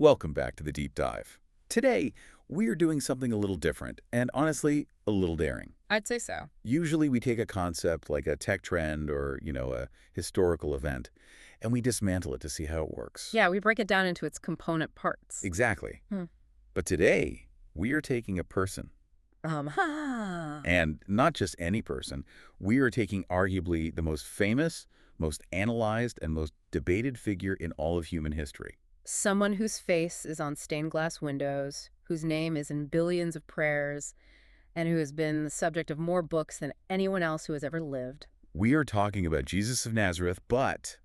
Welcome back to the Deep Dive. Today, we are doing something a little different and honestly, a little daring. I'd say so. Usually we take a concept like a tech trend or, a historical event, and we dismantle it to see how it works. Yeah, we break it down into its component parts. Exactly. Hmm. But today, we are taking a person. Ha. And not just any person. We are taking arguably the most famous, most analyzed, and most debated figure in all of human history. Someone whose face is on stained glass windows, whose name is in billions of prayers, and who has been the subject of more books than anyone else who has ever lived. We are talking about Jesus of Nazareth, but,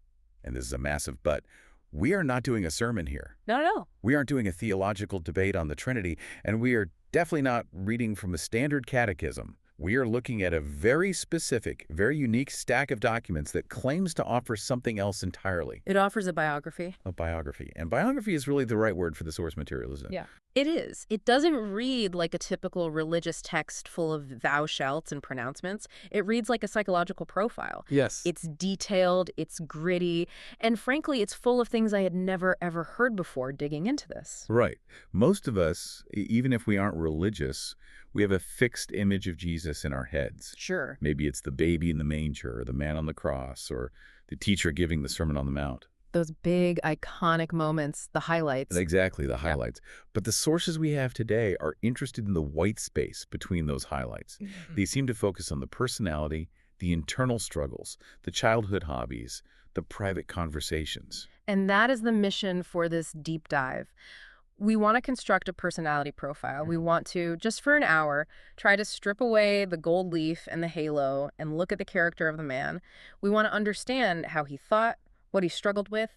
and this is a massive but, we are not doing a sermon here. Not at all. We aren't doing a theological debate on the Trinity, and we are definitely not reading from a standard catechism. We are looking at a very specific, very unique stack of documents that claims to offer something else entirely. It offers a biography. A biography. And biography is really the right word for the source material, isn't it? Yeah. It is. It doesn't read like a typical religious text full of thou shalts and pronouncements. It reads like a psychological profile. Yes. It's detailed, it's gritty, and frankly, it's full of things I had never, ever heard before digging into this. Right. Most of us, even if we aren't religious, we have a fixed image of Jesus in our heads. Sure. Maybe it's the baby in the manger, or the man on the cross, or the teacher giving the Sermon on the Mount. Those big, iconic moments, the highlights. Exactly, the highlights. But the sources we have today are interested in the white space between those highlights. They seem to focus on the personality, the internal struggles, the childhood hobbies, the private conversations. And that is the mission for this deep dive. We want to construct a personality profile. We want to, just for an hour, try to strip away the gold leaf and the halo and look at the character of the man. We want to understand how he thought, what he struggled with,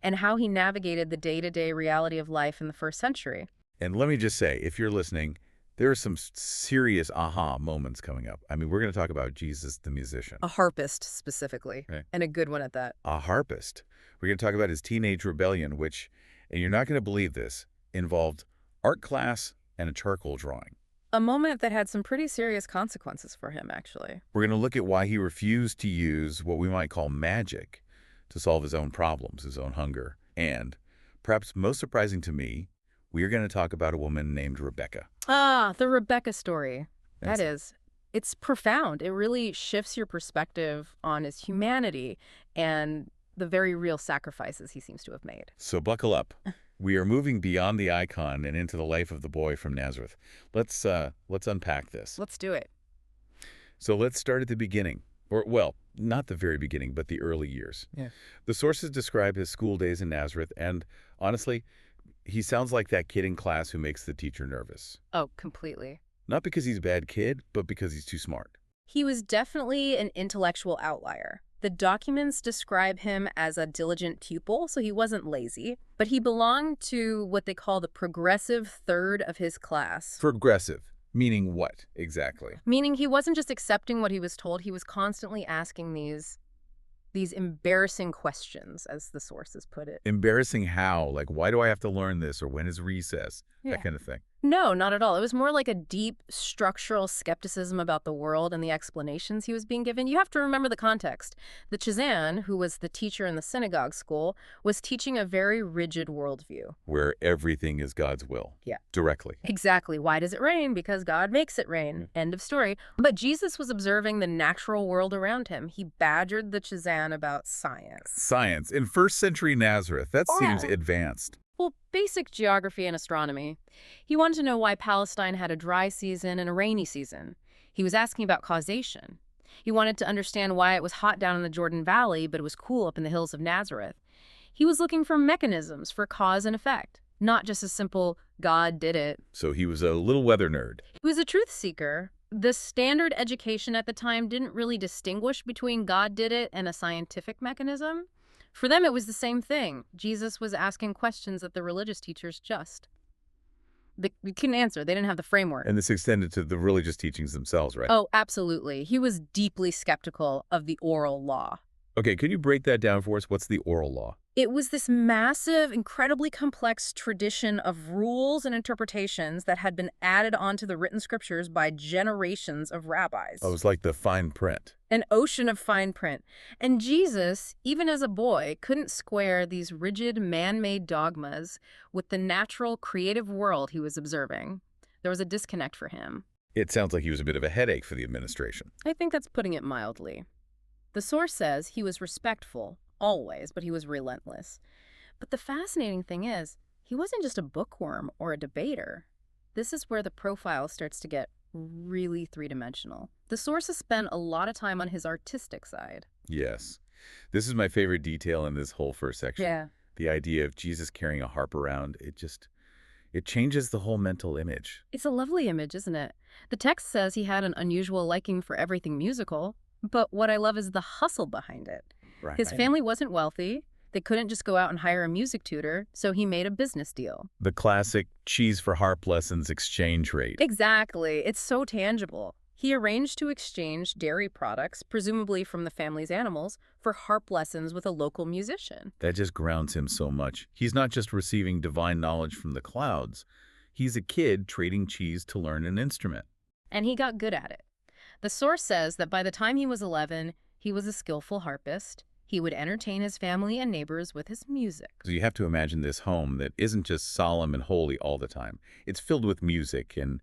and how he navigated the day-to-day reality of life in the first century. And let me just say, if you're listening, there are some serious aha moments coming up. I mean, we're going to talk about Jesus the musician. A harpist, specifically, Right. and a good one at that. A harpist. We're going to talk about his teenage rebellion, which, and you're not going to believe this, involved art class and a charcoal drawing. A moment that had some pretty serious consequences for him, actually. We're going to look at why he refused to use what we might call magic to solve his own problems, his own hunger. And, perhaps most surprising to me, we are going to talk about a woman named Rebecca. Ah, the Rebecca story. That's That is. It's profound. It really shifts your perspective on his humanity and the very real sacrifices he seems to have made. So buckle up. We are moving beyond the icon and into the life of the boy from Nazareth. Let's unpack this. Let's do it. So let's start at the beginning. Or, well, not the very beginning, but the early years. Yeah. The sources describe his school days in Nazareth, and honestly, he sounds like that kid in class who makes the teacher nervous. Oh, completely. Not because he's a bad kid, but because he's too smart. He was definitely an intellectual outlier. The documents describe him as a diligent pupil, so he wasn't lazy, but he belonged to what they call the progressive third of his class. Progressive. Meaning what, exactly? Meaning he wasn't just accepting what he was told, he was constantly asking these embarrassing questions, as the sources put it. Embarrassing how? Like, why do I have to learn this? Or when is recess? Yeah. That kind of thing. No, not at all. It was more like a deep structural skepticism about the world and the explanations he was being given. You have to remember the context. The Chazan, who was the teacher in the synagogue school, was teaching a very rigid worldview. Where everything is God's will. Yeah. Directly. Exactly. Why does it rain? Because God makes it rain. End of story. But Jesus was observing the natural world around him. He badgered the Chazan about science. Science. In first century Nazareth, that seems Oh. advanced. Well, basic geography and astronomy. He wanted to know why Palestine had a dry season and a rainy season. He was asking about causation. He wanted to understand why it was hot down in the Jordan Valley, but it was cool up in the hills of Nazareth. He was looking for mechanisms for cause and effect, not just a simple, God did it. So he was a little weather nerd. He was a truth seeker. The standard education at the time didn't really distinguish between God did it and a scientific mechanism. For them, it was the same thing. Jesus was asking questions that the religious teachers they couldn't answer. They didn't have the framework. And this extended to the religious teachings themselves, right? Oh, absolutely. He was deeply skeptical of the oral law. Okay, could you break that down for us? What's the oral law? It was this massive, incredibly complex tradition of rules and interpretations that had been added onto the written scriptures by generations of Oh, it rabbis. was like the fine print. An ocean of fine print. And Jesus, even as a boy, couldn't square these rigid, man-made dogmas with the natural, creative world he was observing. There was a disconnect for him. It sounds like he was a bit of a headache for the administration. I think that's putting it mildly. The source says he was respectful, always, but he was relentless. But the fascinating thing is, he wasn't just a bookworm or a debater. This is where the profile starts to get really three-dimensional. The source has spent a lot of time on his artistic side. Yes. This is my favorite detail in this whole first section. Yeah. The idea of Jesus carrying a harp around, it changes the whole mental image. It's a lovely image, isn't it? The text says he had an unusual liking for everything musical, but what I love is the hustle behind it. Right. His family wasn't wealthy. They couldn't just go out and hire a music tutor, so he made a business deal. The classic cheese for harp lessons exchange rate. Exactly. It's so tangible. He arranged to exchange dairy products, presumably from the family's animals, for harp lessons with a local musician. That just grounds him so much. He's not just receiving divine knowledge from the clouds. He's a kid trading cheese to learn an instrument. And he got good at it. The source says that by the time he was 11, he was a skillful harpist. He would entertain his family and neighbors with his music. So you have to imagine this home that isn't just solemn and holy all the time. It's filled with music and,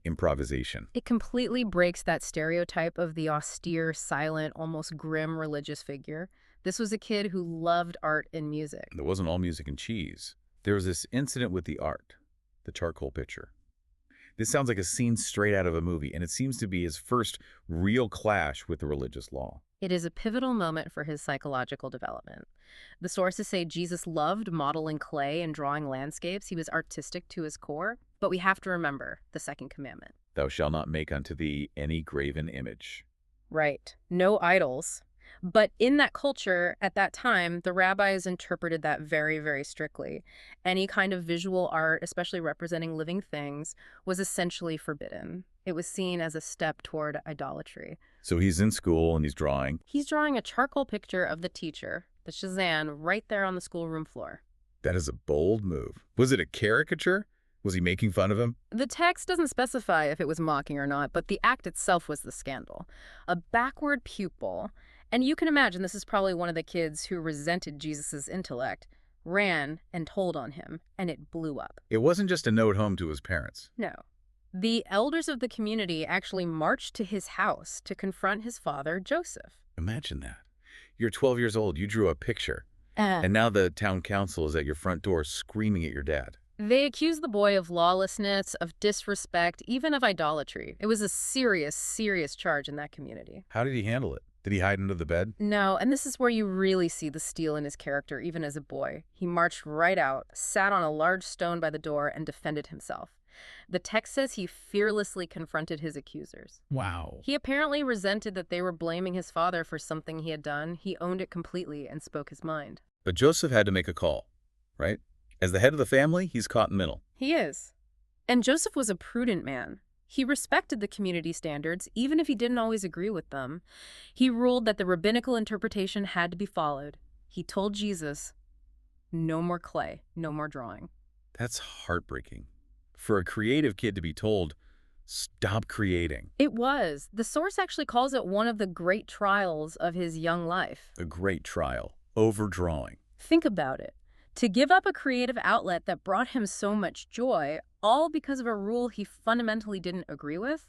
improvisation. It completely breaks that stereotype of the austere, silent, almost grim religious figure. This was a kid who loved art and music. There wasn't all music and cheese. There was this incident with the art, the charcoal picture. This sounds like a scene straight out of a movie, and it seems to be his first real clash with the religious law. It is a pivotal moment for his psychological development. The sources say Jesus loved modeling clay and drawing landscapes. He was artistic to his core, but we have to remember the second commandment. Thou shalt not make unto thee any graven image. Right. No idols. But in that culture, at that time, the rabbis interpreted that very, very strictly. Any kind of visual art, especially representing living things, was essentially forbidden. It was seen as a step toward idolatry. So he's in school and he's drawing. He's drawing a charcoal picture of the teacher, the Shazan, right there on the schoolroom floor. That is a bold move. Was it a caricature? Was he making fun of him? The text doesn't specify if it was mocking or not, but the act itself was the scandal. A backward pupil, and you can imagine this is probably one of the kids who resented Jesus' intellect, ran and told on him, and it blew up. It wasn't just a note home to his parents. No. The elders of the community actually marched to his house to confront his father, Joseph. Imagine that. You're 12 years old, you drew a picture, and now the town council is at your front door screaming at your dad. They accused the boy of lawlessness, of disrespect, even of idolatry. It was a serious, serious charge in that community. How did he handle it? Did he hide under the bed? No, and this is where you really see the steel in his character, even as a boy. He marched right out, sat on a large stone by the door, and defended himself. The text says he fearlessly confronted his accusers. Wow. He apparently resented that they were blaming his father for something he had done. He owned it completely and spoke his mind. But Joseph had to make a call, right? As the head of the family, he's caught in the middle. He is. And Joseph was a prudent man. He respected the community standards, even if he didn't always agree with them. He ruled that the rabbinical interpretation had to be followed. He told Jesus, no more clay, no more drawing. That's heartbreaking. For a creative kid to be told, stop creating. It was. The source actually calls it one of the great trials of his young life. A great trial. Overdrawing. Think about it. To give up a creative outlet that brought him so much joy, all because of a rule he fundamentally didn't agree with,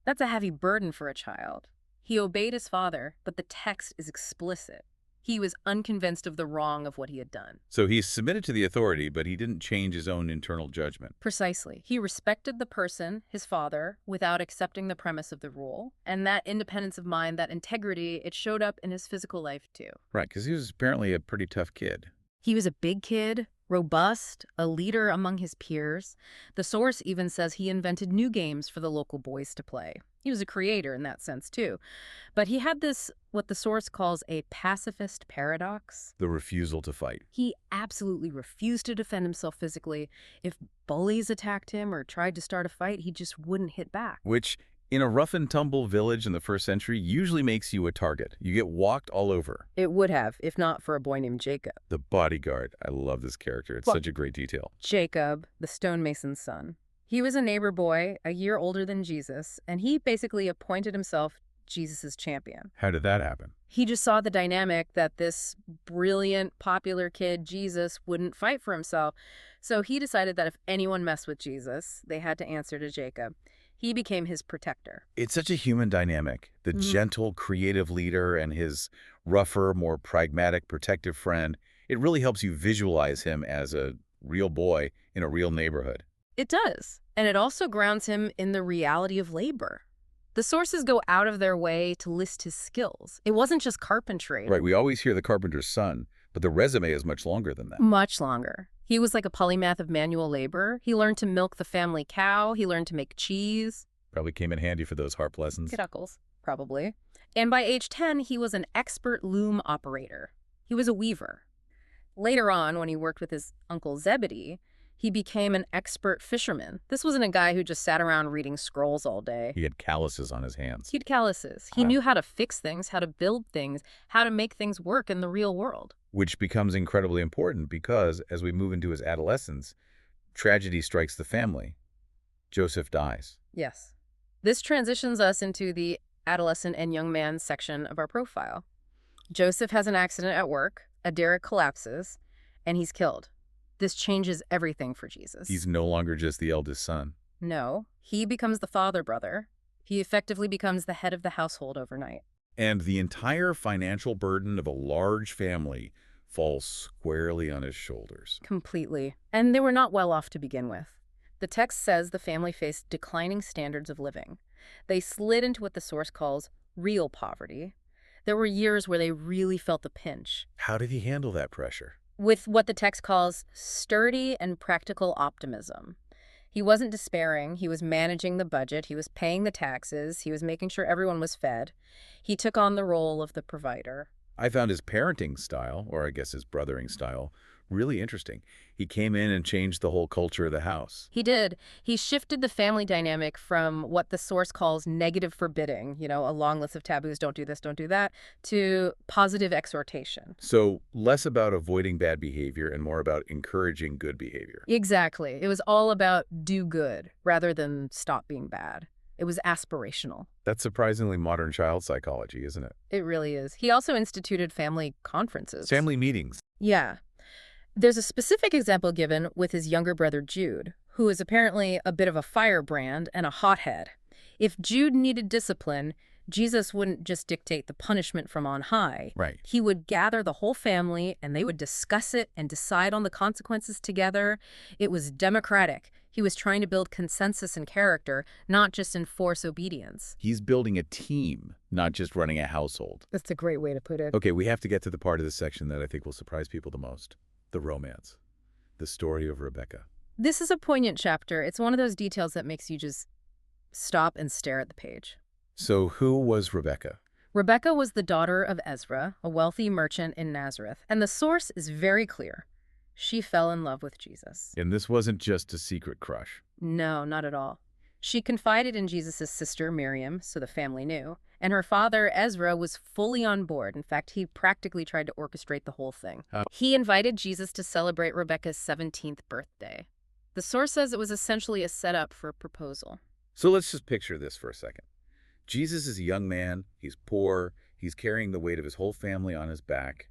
that's a heavy burden for a child. He obeyed his father, but the text is explicit. He was unconvinced of the wrong of what he had done. So he submitted to the authority, but he didn't change his own internal judgment. Precisely. He respected the person, his father, without accepting the premise of the rule. And that independence of mind, that integrity, it showed up in his physical life too. Right, because he was apparently a pretty tough kid. He was a big kid, robust, a leader among his peers. The source even says he invented new games for the local boys to play. He was a creator in that sense, too. But he had this, what the source calls a pacifist paradox. The refusal to fight. He absolutely refused to defend himself physically. If bullies attacked him or tried to start a fight, he just wouldn't hit back. Which in a rough-and-tumble village in the first century usually makes you a target. You get walked all over. It would have, if not for a boy named Jacob. The bodyguard. I love this character. It's Well, such a great detail. Jacob, the stonemason's son. He was a neighbor boy, a year older than Jesus, and he basically appointed himself Jesus' champion. How did that happen? He just saw the dynamic that this brilliant, popular kid, Jesus, wouldn't fight for himself. So he decided that if anyone messed with Jesus, they had to answer to Jacob. He became his protector. It's such a human dynamic. The gentle, creative leader and his rougher, more pragmatic, protective friend. It really helps you visualize him as a real boy in a real neighborhood. It does. And it also grounds him in the reality of labor. The sources go out of their way to list his skills. It wasn't just carpentry. Right, we always hear the carpenter's son, but the resume is much longer than that. Much longer. He was like a polymath of manual labor. He learned to milk the family cow. He learned to make cheese. Probably came in handy for those harp lessons. Kidduckles, probably. And by age 10, he was an expert loom operator. He was a weaver. Later on, when he worked with his uncle Zebedee, he became an expert fisherman. This wasn't a guy who just sat around reading scrolls all day. He had calluses on his hands. He had calluses. He knew how to fix things, how to build things, how to make things work in the real world. Which becomes incredibly important because, as we move into his adolescence, tragedy strikes the family. Joseph dies. Yes. This transitions us into the adolescent and young man section of our profile. Joseph has an accident at work, a derrick collapses, and he's killed. This changes everything for Jesus. He's no longer just the eldest son. No, he becomes the father brother. He effectively becomes the head of the household overnight. And the entire financial burden of a large family falls squarely on his shoulders. Completely. And they were not well off to begin with. The text says the family faced declining standards of living. They slid into what the source calls real poverty. There were years where they really felt the pinch. How did he handle that pressure? With what the text calls sturdy and practical optimism. He wasn't despairing. He was managing the budget. He was paying the taxes. He was making sure everyone was fed. He took on the role of the provider. I found his parenting style, or I guess his brothering style, really interesting. He came in and changed the whole culture of the house. He did. He shifted the family dynamic from what the source calls negative forbidding, a long list of taboos, don't do this, don't do that, to positive exhortation. So less about avoiding bad behavior and more about encouraging good behavior. Exactly. It was all about do good rather than stop being bad. It was aspirational. That's surprisingly modern child psychology, isn't it? It really is. He also instituted family conferences. Family meetings. Yeah. There's a specific example given with his younger brother Jude, who is apparently a bit of a firebrand and a hothead. If Jude needed discipline, Jesus wouldn't just dictate the punishment from on high. Right. He would gather the whole family and they would discuss it and decide on the consequences together. It was democratic. He was trying to build consensus and character, not just enforce obedience. He's building a team, not just running a household. That's a great way to put it. Okay, we have to get to the part of this section that I think will surprise people the most. The romance. The story of Rebecca. This is a poignant chapter. It's one of those details that makes you just stop and stare at the page. So who was Rebecca? Rebecca was the daughter of Ezra, a wealthy merchant in Nazareth, and the source is very clear. She fell in love with Jesus. And this wasn't just a secret crush. No, not at all. She confided in Jesus' sister, Miriam, so the family knew, and her father, Ezra, was fully on board. In fact, he practically tried to orchestrate the whole thing. He invited Jesus to celebrate Rebecca's 17th birthday. The source says it was essentially a setup for a proposal. So let's just picture this for a second. Jesus is a young man, he's poor, he's carrying the weight of his whole family on his back.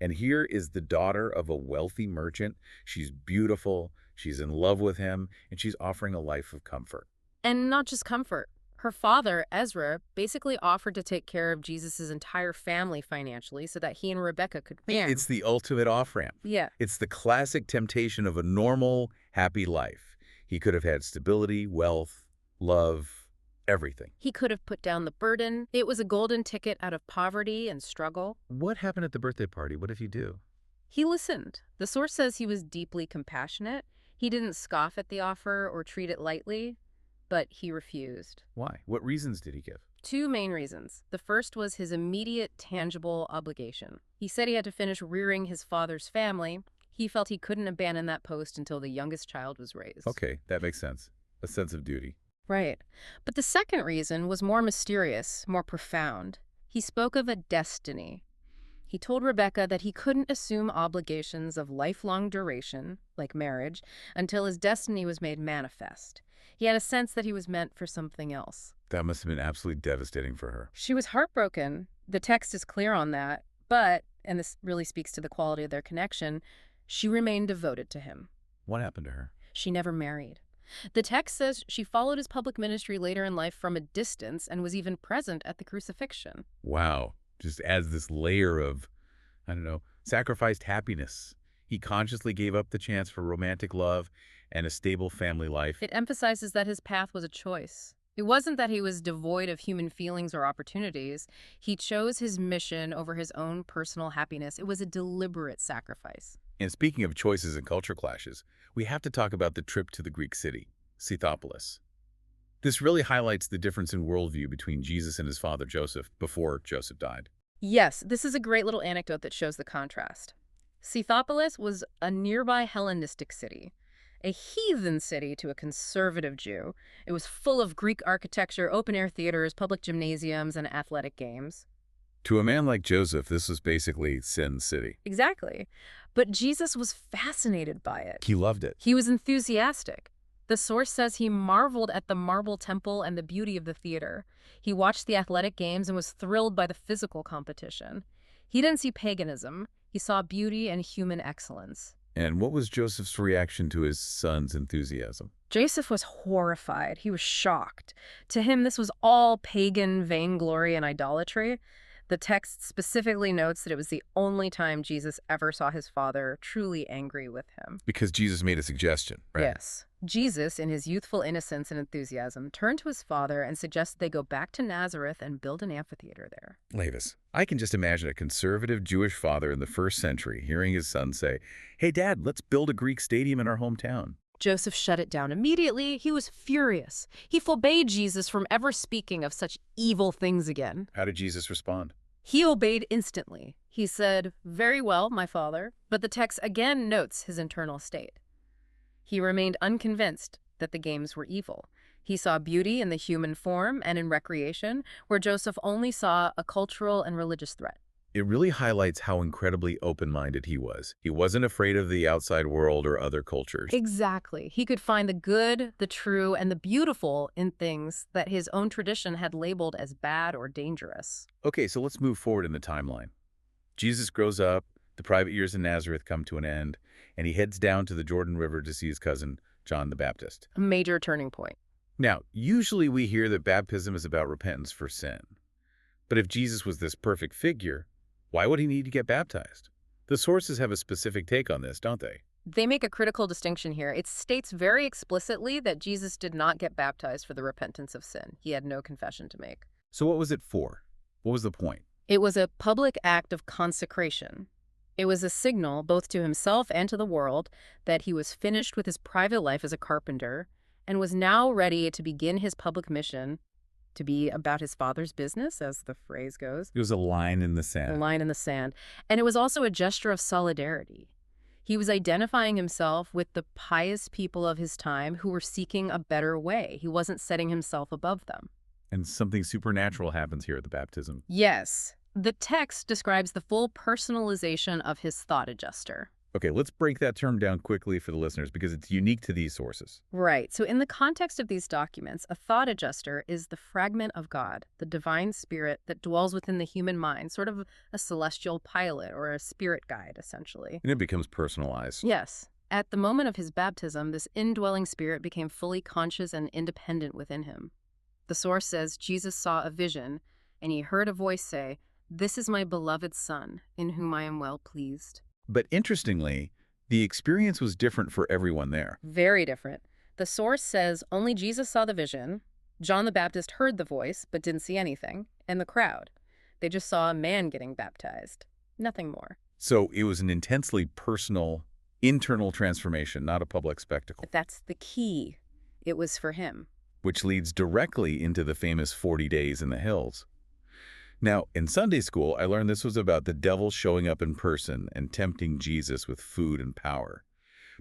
And here is the daughter of a wealthy merchant. She's beautiful, she's in love with him, and she's offering a life of comfort. And not just comfort. Her father, Ezra, basically offered to take care of Jesus' entire family financially so that he and Rebecca could marry. It's the ultimate off-ramp. Yeah. It's the classic temptation of a normal, happy life. He could have had stability, wealth, love, everything. He could have put down the burden. It was a golden ticket out of poverty and struggle. What happened at the birthday party? What did he do? He listened. The source says he was deeply compassionate. He didn't scoff at the offer or treat it lightly, but he refused. Why? What reasons did he give? Two main reasons. The first was his immediate, tangible obligation. He said he had to finish rearing his father's family. He felt he couldn't abandon that post until the youngest child was raised. Okay, that makes sense. A sense of duty. Right. But the second reason was more mysterious, more profound. He spoke of a destiny. He told Rebecca that he couldn't assume obligations of lifelong duration, like marriage, until his destiny was made manifest. He had a sense that he was meant for something else. That must have been absolutely devastating for her. She was heartbroken. The text is clear on that. But, and this really speaks to the quality of their connection, she remained devoted to him. What happened to her? She never married. The text says she followed his public ministry later in life from a distance and was even present at the crucifixion. Wow. Just adds this layer of, I don't know, sacrificed happiness. He consciously gave up the chance for romantic love and a stable family life. It emphasizes that his path was a choice. It wasn't that he was devoid of human feelings or opportunities. He chose his mission over his own personal happiness. It was a deliberate sacrifice. And speaking of choices and culture clashes, we have to talk about the trip to the Greek city, Scythopolis. This really highlights the difference in worldview between Jesus and his father Joseph before Joseph died. Yes, this is a great little anecdote that shows the contrast. Scythopolis was a nearby Hellenistic city, a heathen city to a conservative Jew. It was full of Greek architecture, open-air theaters, public gymnasiums, and athletic games. To a man like Joseph, this was basically Sin City. Exactly. But Jesus was fascinated by it. He loved it. He was enthusiastic. The source says he marveled at the marble temple and the beauty of the theater. He watched the athletic games and was thrilled by the physical competition. He didn't see paganism. He saw beauty and human excellence. And what was Joseph's reaction to his son's enthusiasm? Joseph was horrified. He was shocked. To him, this was all pagan vainglory and idolatry. The text specifically notes that it was the only time Jesus ever saw his father truly angry with him. Because Jesus made a suggestion, right? Yes. Jesus, in his youthful innocence and enthusiasm, turned to his father and suggested they go back to Nazareth and build an amphitheater there. Lavis, I can just imagine a conservative Jewish father in the first century hearing his son say, "Hey, Dad, let's build a Greek stadium in our hometown." Joseph shut it down immediately. He was furious. He forbade Jesus from ever speaking of such evil things again. How did Jesus respond? He obeyed instantly. He said, "Very well, my father," but the text again notes his internal state. He remained unconvinced that the games were evil. He saw beauty in the human form and in recreation, where Joseph only saw a cultural and religious threat. It really highlights how incredibly open-minded he was. He wasn't afraid of the outside world or other cultures. Exactly. He could find the good, the true, and the beautiful in things that his own tradition had labeled as bad or dangerous. Okay, so let's move forward in the timeline. Jesus grows up, the private years in Nazareth come to an end, and he heads down to the Jordan River to see his cousin, John the Baptist. A major turning point. Now, usually we hear that baptism is about repentance for sin. But if Jesus was this perfect figure, why would he need to get baptized? The sources have a specific take on this, don't they? They make a critical distinction here. It states very explicitly that Jesus did not get baptized for the repentance of sin. He had no confession to make. So what was it for? What was the point? It was a public act of consecration. It was a signal, both to himself and to the world, that he was finished with his private life as a carpenter and was now ready to begin his public mission to be about his father's business, as the phrase goes. It was a line in the sand. A line in the sand. And it was also a gesture of solidarity. He was identifying himself with the pious people of his time who were seeking a better way. He wasn't setting himself above them. And something supernatural happens here at the baptism. Yes. The text describes the full personalization of his thought adjuster. Okay, let's break that term down quickly for the listeners because it's unique to these sources. Right. So in the context of these documents, a thought adjuster is the fragment of God, the divine spirit that dwells within the human mind, sort of a celestial pilot or a spirit guide, essentially. And it becomes personalized. Yes. At the moment of his baptism, this indwelling spirit became fully conscious and independent within him. The source says Jesus saw a vision, and he heard a voice say, "This is my beloved Son, in whom I am well pleased." But interestingly, the experience was different for everyone there. Very different. The source says only Jesus saw the vision, John the Baptist heard the voice but didn't see anything, and the crowd. They just saw a man getting baptized. Nothing more. So it was an intensely personal, internal transformation, not a public spectacle. But that's the key. It was for him. Which leads directly into the famous 40 days in the hills. Now, in Sunday school, I learned this was about the devil showing up in person and tempting Jesus with food and power.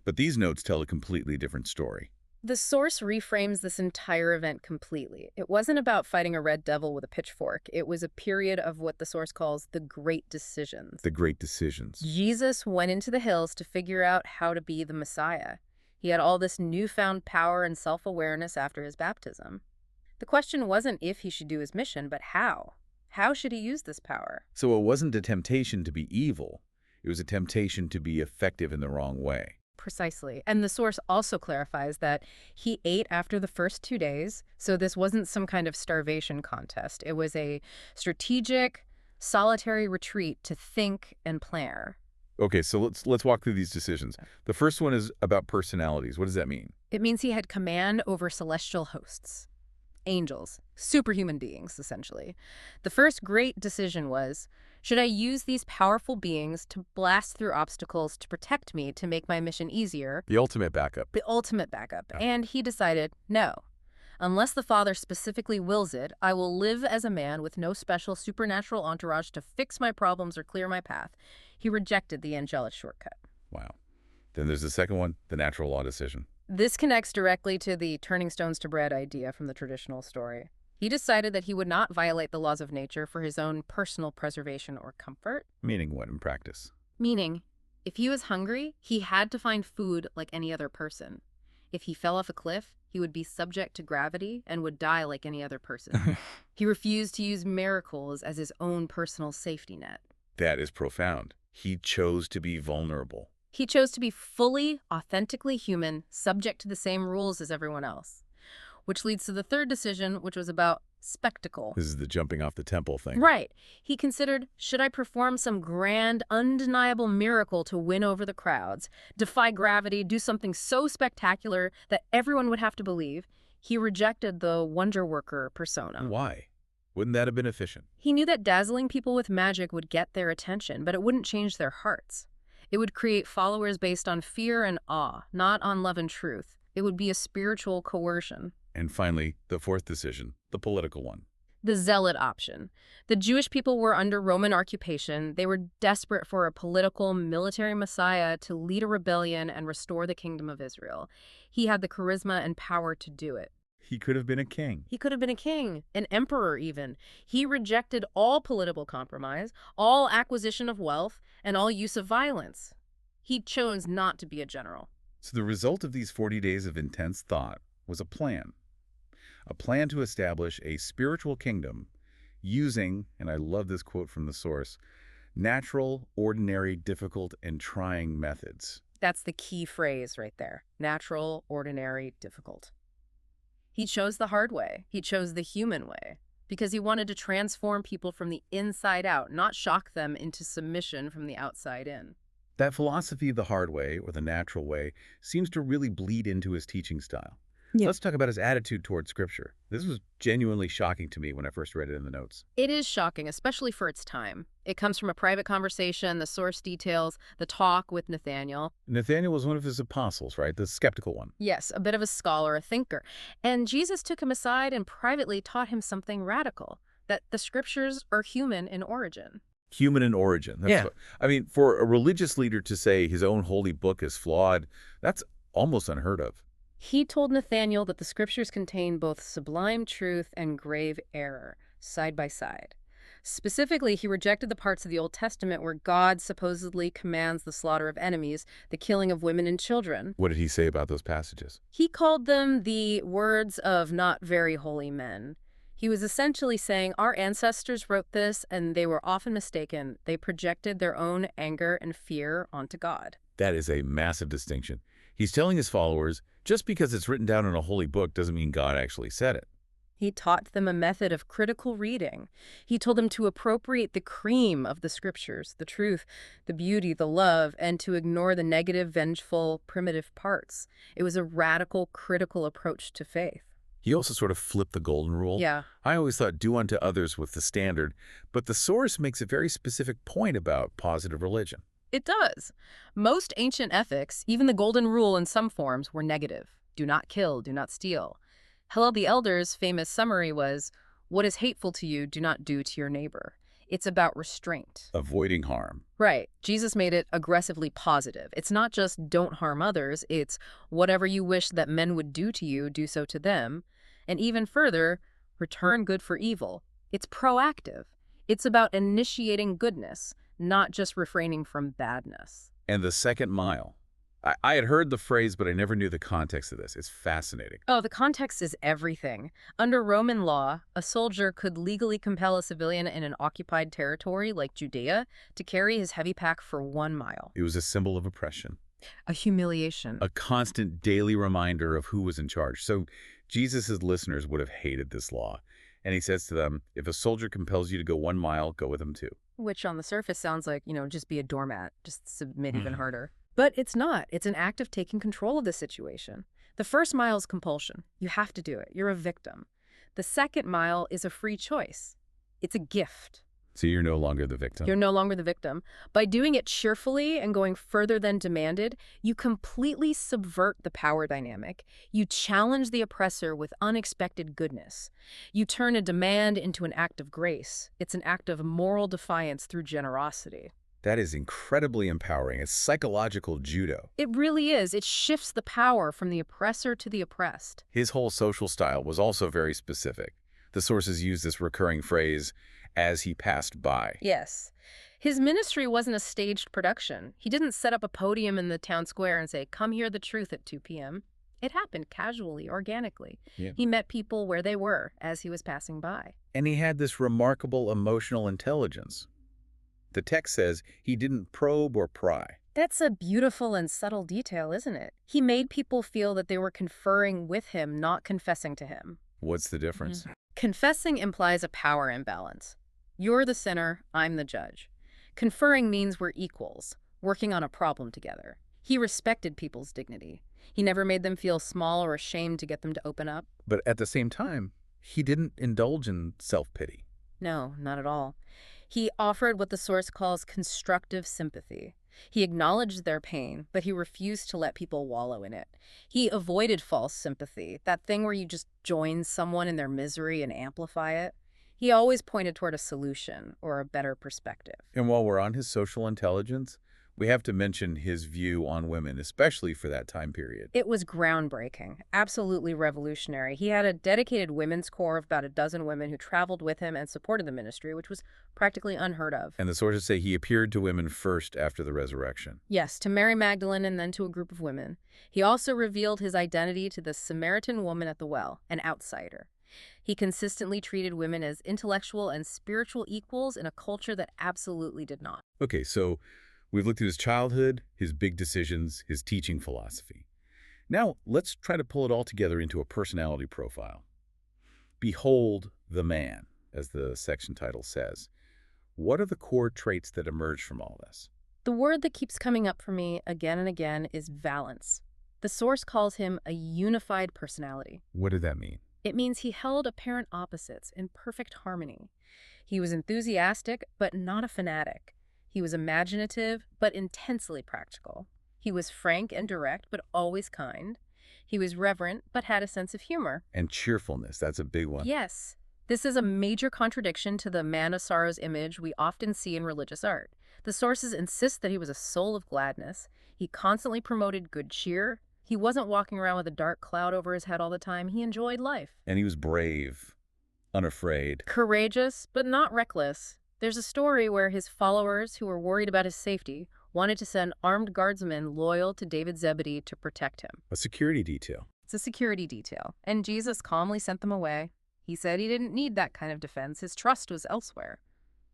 But these notes tell a completely different story. The source reframes this entire event completely. It wasn't about fighting a red devil with a pitchfork. It was a period of what the source calls the great decisions. The great decisions. Jesus went into the hills to figure out how to be the Messiah. He had all this newfound power and self-awareness after his baptism. The question wasn't if he should do his mission, but how. How should he use this power? So it wasn't a temptation to be evil. It was a temptation to be effective in the wrong way. Precisely. And the source also clarifies that he ate after the first 2 days, so this wasn't some kind of starvation contest. It was a strategic, solitary retreat to think and plan. Okay, so let's walk through these decisions. The first one is about personalities. What does that mean? It means he had command over celestial hosts. Angels, superhuman beings, essentially. The first great decision was, should I use these powerful beings to blast through obstacles to protect me, to make my mission easier? The ultimate backup. The ultimate backup. Yeah. And he decided, no. Unless the Father specifically wills it, I will live as a man with no special supernatural entourage to fix my problems or clear my path. He rejected the angelic shortcut. Wow. Then there's the second one, the natural law decision. This connects directly to the turning stones to bread idea from the traditional story. He decided that he would not violate the laws of nature for his own personal preservation or comfort. Meaning what in practice? Meaning, if he was hungry, he had to find food like any other person. If he fell off a cliff, he would be subject to gravity and would die like any other person. He refused to use miracles as his own personal safety net. That is profound. He chose to be vulnerable. He chose to be fully, authentically human, subject to the same rules as everyone else. Which leads to the third decision, which was about spectacle. This is the jumping off the temple thing. Right. He considered, should I perform some grand, undeniable miracle to win over the crowds, defy gravity, do something so spectacular that everyone would have to believe? He rejected the wonder worker persona. Why? Wouldn't that have been efficient? He knew that dazzling people with magic would get their attention, but it wouldn't change their hearts. It would create followers based on fear and awe, not on love and truth. It would be a spiritual coercion. And finally, the fourth decision, the political one. The zealot option. The Jewish people were under Roman occupation. They were desperate for a political, military messiah to lead a rebellion and restore the kingdom of Israel. He had the charisma and power to do it. He could have been a king. He could have been a king, an emperor even. He rejected all political compromise, all acquisition of wealth, and all use of violence. He chose not to be a general. So the result of these 40 days of intense thought was a plan to establish a spiritual kingdom using, and I love this quote from the source, natural, ordinary, difficult, and trying methods. That's the key phrase right there. Natural, ordinary, difficult. He chose the hard way. He chose the human way because he wanted to transform people from the inside out, not shock them into submission from the outside in. That philosophy of the hard way, or the natural way, seems to really bleed into his teaching style. Yeah. Let's talk about his attitude toward Scripture. This was genuinely shocking to me when I first read it in the notes. It is shocking, especially for its time. It comes from a private conversation, the source details, the talk with Nathaniel. Nathaniel was one of his apostles, right? The skeptical one. Yes, a bit of a scholar, a thinker. And Jesus took him aside and privately taught him something radical, that the Scriptures are human in origin. Human in origin. That's I mean, for a religious leader to say his own holy book is flawed, that's almost unheard of. He told Nathaniel that the Scriptures contain both sublime truth and grave error, side by side. Specifically, he rejected the parts of the Old Testament where God supposedly commands the slaughter of enemies, the killing of women and children. What did he say about those passages? He called them the words of not very holy men. He was essentially saying our ancestors wrote this and they were often mistaken. They projected their own anger and fear onto God. That is a massive distinction. He's telling his followers, just because it's written down in a holy book doesn't mean God actually said it. He taught them a method of critical reading. He told them to appropriate the cream of the Scriptures, the truth, the beauty, the love, and to ignore the negative, vengeful, primitive parts. It was a radical, critical approach to faith. He also sort of flipped the golden rule. Yeah. I always thought do unto others with the standard, but the source makes a very specific point about positive religion. It does. Most ancient ethics, even the golden rule in some forms, were negative. Do not kill, do not steal. Hillel the Elder's famous summary was, what is hateful to you, do not do to your neighbor. It's about restraint. Avoiding harm. Right. Jesus made it aggressively positive. It's not just don't harm others, it's whatever you wish that men would do to you, do so to them. And even further, return good for evil. It's proactive. It's about initiating goodness, not just refraining from badness. And the second mile. I had heard the phrase, but I never knew the context of this. It's fascinating. Oh, the context is everything. Under Roman law, a soldier could legally compel a civilian in an occupied territory like Judea to carry his heavy pack for 1 mile. It was a symbol of oppression. A humiliation. A constant daily reminder of who was in charge. So Jesus' listeners would have hated this law. And he says to them, if a soldier compels you to go 1 mile, go with him too. Which on the surface sounds like, just be a doormat, just submit even harder. But it's not. It's an act of taking control of the situation. The first mile is compulsion. You have to do it. You're a victim. The second mile is a free choice. It's a gift. So you're no longer the victim. You're no longer the victim. By doing it cheerfully and going further than demanded, you completely subvert the power dynamic. You challenge the oppressor with unexpected goodness. You turn a demand into an act of grace. It's an act of moral defiance through generosity. That is incredibly empowering. It's psychological judo. It really is. It shifts the power from the oppressor to the oppressed. His whole social style was also very specific. The sources use this recurring phrase, as he passed by. Yes. His ministry wasn't a staged production. He didn't set up a podium in the town square and say, come hear the truth at 2 p.m. It happened casually, organically. Yeah. He met people where they were as he was passing by. And he had this remarkable emotional intelligence. The text says he didn't probe or pry. That's a beautiful and subtle detail, isn't it? He made people feel that they were conferring with him, not confessing to him. What's the difference? Confessing implies a power imbalance. You're the sinner, I'm the judge. Conferring means we're equals, working on a problem together. He respected people's dignity. He never made them feel small or ashamed to get them to open up. But at the same time, he didn't indulge in self-pity. No, not at all. He offered what the source calls constructive sympathy. He acknowledged their pain, but he refused to let people wallow in it. He avoided false sympathy, that thing where you just join someone in their misery and amplify it. He always pointed toward a solution or a better perspective. And while we're on his social intelligence, we have to mention his view on women, especially for that time period. It was groundbreaking, absolutely revolutionary. He had a dedicated women's corps of about a dozen women who traveled with him and supported the ministry, which was practically unheard of. And the sources say he appeared to women first after the resurrection. Yes, to Mary Magdalene and then to a group of women. He also revealed his identity to the Samaritan woman at the well, an outsider. He consistently treated women as intellectual and spiritual equals in a culture that absolutely did not. Okay, so we've looked at his childhood, his big decisions, his teaching philosophy. Now, let's try to pull it all together into a personality profile. Behold the man, as the section title says. What are the core traits that emerge from all this? The word that keeps coming up for me again and again is valence. The source calls him a unified personality. What did that mean? It means he held apparent opposites in perfect harmony. He was enthusiastic, but not a fanatic. He was imaginative, but intensely practical. He was frank and direct, but always kind. He was reverent, but had a sense of humor. And cheerfulness, that's a big one. Yes. This is a major contradiction to the man of sorrows image we often see in religious art. The sources insist that he was a soul of gladness. He constantly promoted good cheer. He wasn't walking around with a dark cloud over his head all the time. He enjoyed life. And he was brave, unafraid. Courageous, but not reckless. There's a story where his followers, who were worried about his safety, wanted to send armed guardsmen loyal to David Zebedee to protect him. A security detail. It's a security detail. And Jesus calmly sent them away. He said he didn't need that kind of defense. His trust was elsewhere.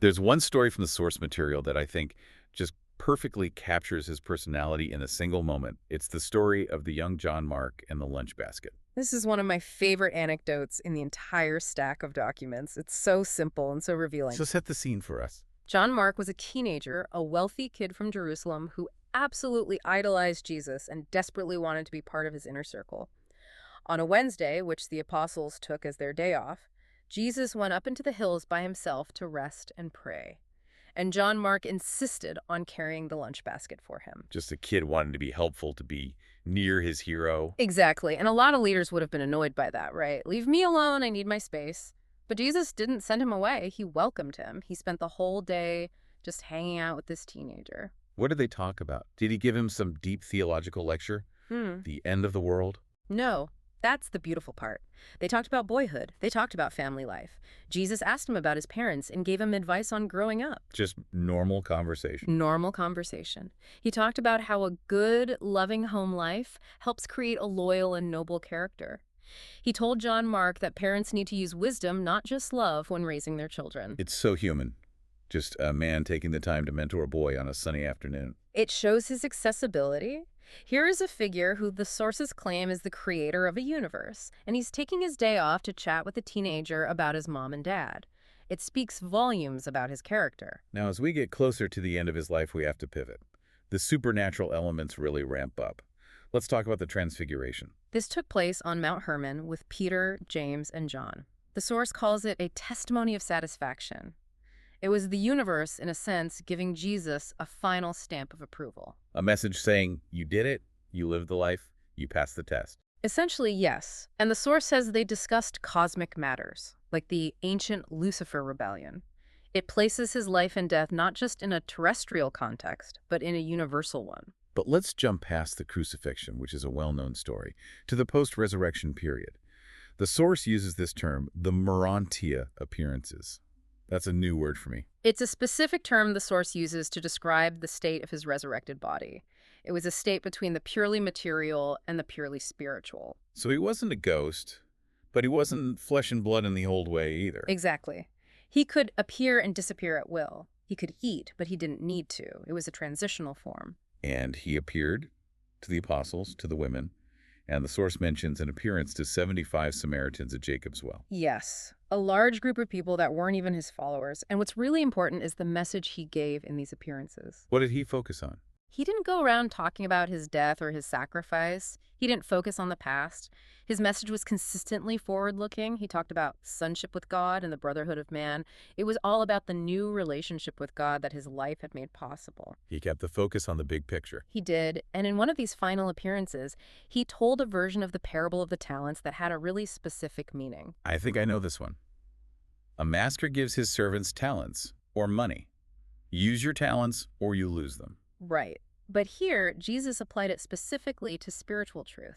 There's one story from the source material that I think just perfectly captures his personality in a single moment. It's the story of the young John Mark and the lunch basket. This is one of my favorite anecdotes in the entire stack of documents. It's so simple and so revealing. So set the scene for us. John Mark was a teenager, a wealthy kid from Jerusalem who absolutely idolized Jesus and desperately wanted to be part of his inner circle. On a Wednesday, which the apostles took as their day off, Jesus went up into the hills by himself to rest and pray. And John Mark insisted on carrying the lunch basket for him. Just a kid wanting to be helpful, to be near his hero. Exactly. And a lot of leaders would have been annoyed by that, right? Leave me alone, I need my space. But Jesus didn't send him away. He welcomed him. He spent the whole day just hanging out with this teenager. What did they talk about? Did he give him some deep theological lecture? Hmm. The end of the world? No, that's the beautiful part. They talked about boyhood. They talked about family life. Jesus asked him about his parents and gave him advice on growing up. Just normal conversation. Normal conversation. He talked about how a good, loving home life helps create a loyal and noble character. He told John Mark that parents need to use wisdom, not just love, when raising their children. It's so human. Just a man taking the time to mentor a boy on a sunny afternoon. It shows his accessibility. Here is a figure who the sources claim is the creator of a universe, and he's taking his day off to chat with a teenager about his mom and dad. It speaks volumes about his character. Now, as we get closer to the end of his life, we have to pivot. The supernatural elements really ramp up. Let's talk about the Transfiguration. This took place on Mount Hermon with Peter, James, and John. The source calls it a testimony of satisfaction. It was the universe, in a sense, giving Jesus a final stamp of approval. A message saying, you did it, you lived the life, you passed the test. Essentially, yes. And the source says they discussed cosmic matters, like the ancient Lucifer rebellion. It places his life and death not just in a terrestrial context, but in a universal one. But let's jump past the crucifixion, which is a well-known story, to the post-resurrection period. The source uses this term, the Urantia appearances. That's a new word for me. It's a specific term the source uses to describe the state of his resurrected body. It was a state between the purely material and the purely spiritual. So he wasn't a ghost, but he wasn't flesh and blood in the old way either. Exactly. He could appear and disappear at will. He could eat, but he didn't need to. It was a transitional form. And he appeared to the apostles, to the women, and the source mentions an appearance to 75 Samaritans at Jacob's well. Yes, a large group of people that weren't even his followers. And what's really important is the message he gave in these appearances. What did he focus on? He didn't go around talking about his death or his sacrifice. He didn't focus on the past. His message was consistently forward-looking. He talked about sonship with God and the brotherhood of man. It was all about the new relationship with God that his life had made possible. He kept the focus on the big picture. He did, and in one of these final appearances, he told a version of the parable of the talents that had a really specific meaning. I think I know this one. A master gives his servants talents, or money. Use your talents, or you lose them. Right. But here, Jesus applied it specifically to spiritual truth.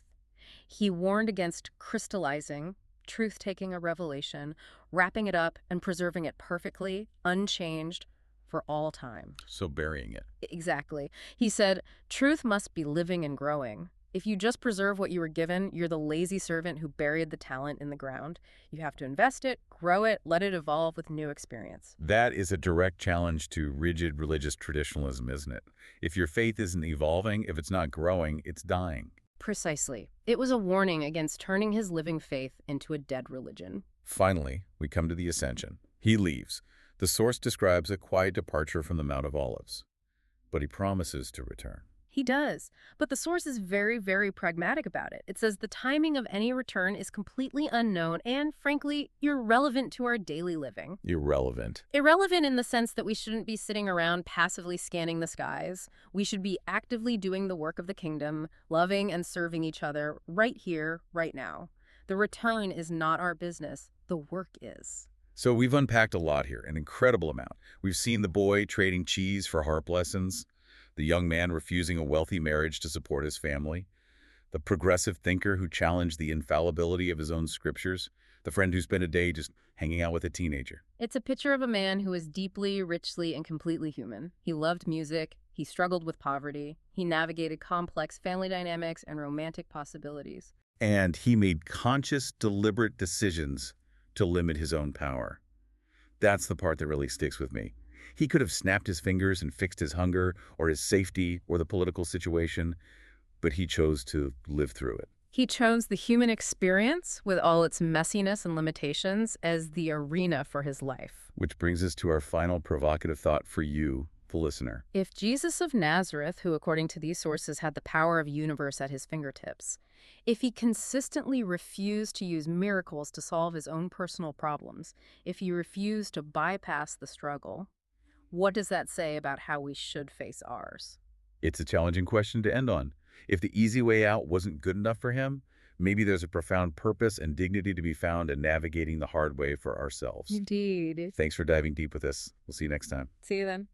He warned against crystallizing, truth taking a revelation, wrapping it up and preserving it perfectly, unchanged, for all time. So burying it. Exactly. He said, truth must be living and growing. If you just preserve what you were given, you're the lazy servant who buried the talent in the ground. You have to invest it, grow it, let it evolve with new experience. That is a direct challenge to rigid religious traditionalism, isn't it? If your faith isn't evolving, if it's not growing, it's dying. Precisely. It was a warning against turning his living faith into a dead religion. Finally, we come to the ascension. He leaves. The source describes a quiet departure from the Mount of Olives, but he promises to return. He does, but the source is very, very pragmatic about it. It says the timing of any return is completely unknown and, frankly, irrelevant to our daily living. Irrelevant. Irrelevant in the sense that we shouldn't be sitting around passively scanning the skies. We should be actively doing the work of the kingdom, loving and serving each other right here, right now. The return is not our business. The work is. So we've unpacked a lot here, an incredible amount. We've seen the boy trading cheese for harp lessons, the young man refusing a wealthy marriage to support his family, the progressive thinker who challenged the infallibility of his own scriptures, the friend who spent a day just hanging out with a teenager. It's a picture of a man who is deeply, richly, and completely human. He loved music. He struggled with poverty. He navigated complex family dynamics and romantic possibilities. And he made conscious, deliberate decisions to limit his own power. That's the part that really sticks with me. He could have snapped his fingers and fixed his hunger or his safety or the political situation, but he chose to live through it. He chose the human experience with all its messiness and limitations as the arena for his life. Which brings us to our final provocative thought for you, the listener. If Jesus of Nazareth, who according to these sources had the power of universe at his fingertips, if he consistently refused to use miracles to solve his own personal problems, if he refused to bypass the struggle, what does that say about how we should face ours? It's a challenging question to end on. If the easy way out wasn't good enough for him, maybe there's a profound purpose and dignity to be found in navigating the hard way for ourselves. Indeed. Thanks for diving deep with us. We'll see you next time. See you then.